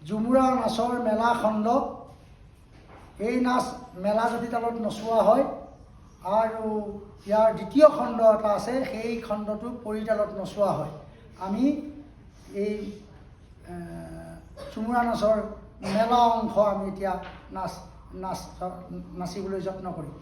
ঝুমুৰা নাচৰ মেলা খণ্ড। এই নাচ মেলা যদি তালত নচোৱা হয় আৰু ইয়াৰ দ্বিতীয় খণ্ড এটা আছে, সেই খণ্ডটো পৰিতালত নচোৱা হয়। আমি এই ঝুমুৰা নাচৰ মেলা অংশ আমি এতিয়া নাচিবলৈ যত্ন কৰিম।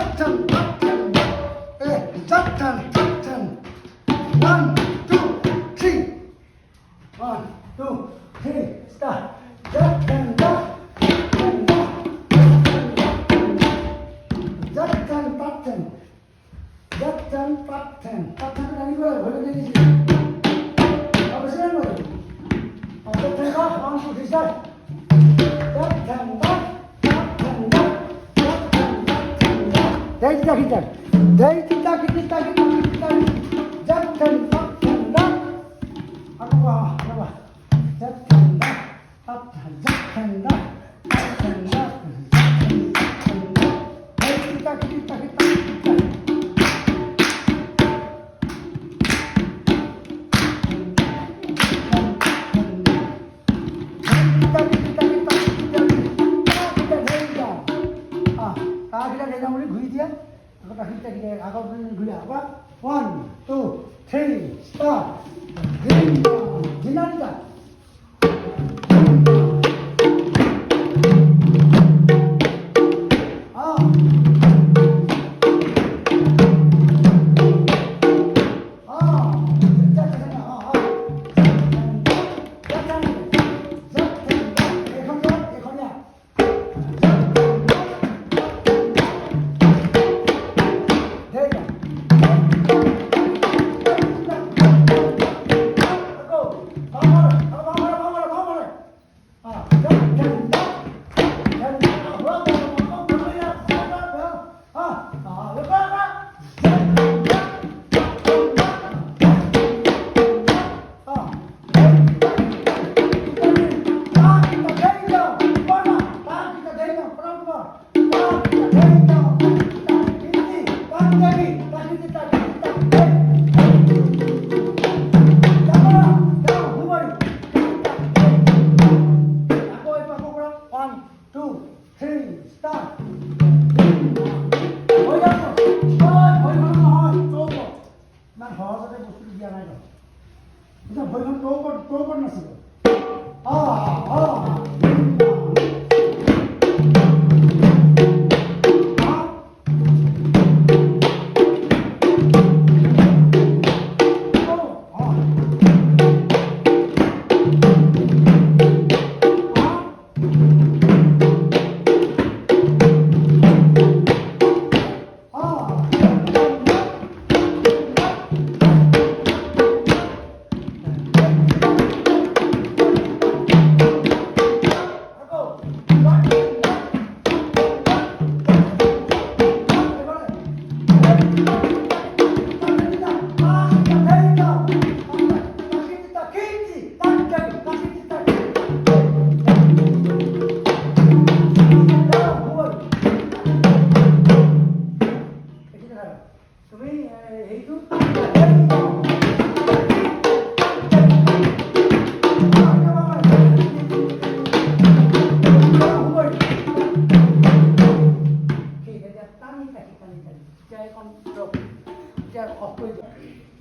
Jackson, Jackson, Jackson, Jackson. 1, 2, 3. 1, 2, 3. Start. Jackson, Jackson, Jackson, Jackson. Jackson, Jackson. Jackson cái này vừa vừa đi gì? Apa sih yang baru? Apa tengah? Langsung disay. Jackson, Jackson, Dari kita. Dari kita. Jackson, Jackson, aku apa? Jackson, Jackson, Dari kita. Kita dari mulai gui dia. Aku gui apa? 1, 2, 3, start. Jinak kita.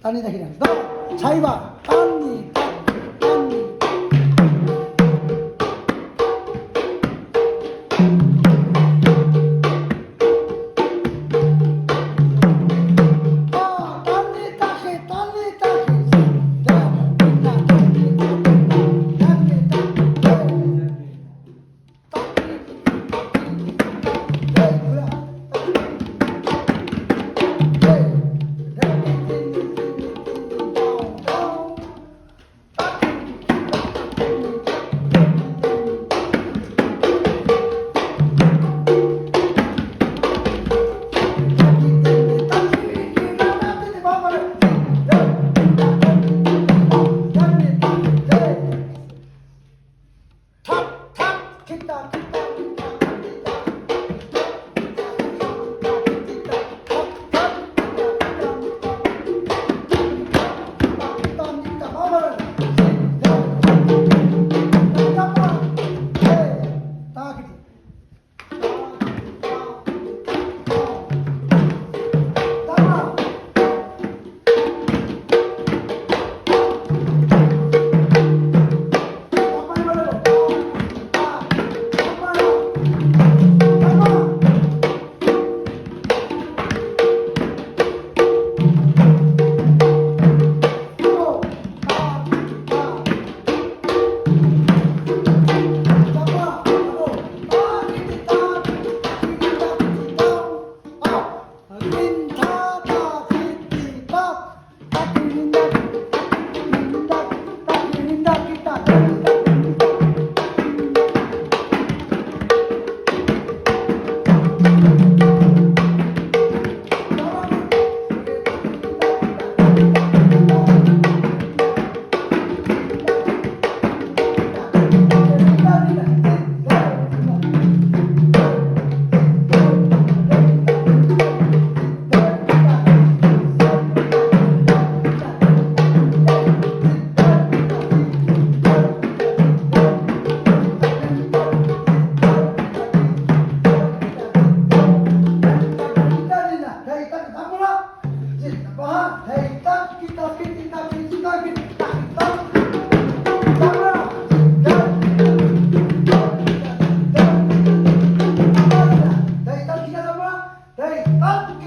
Tani dah kira. Dah, caiba. Tani.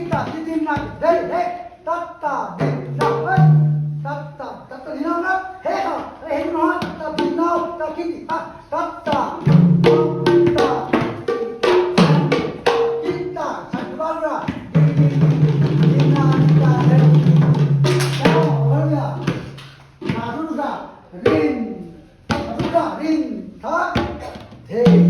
kita titin na dei dei tatta dei na oi tatta tatta dinau na he ha he no tatta dinau ta kiti ha tatta tatta kita sakbara dina ta he sao hoya Maduga rin tha the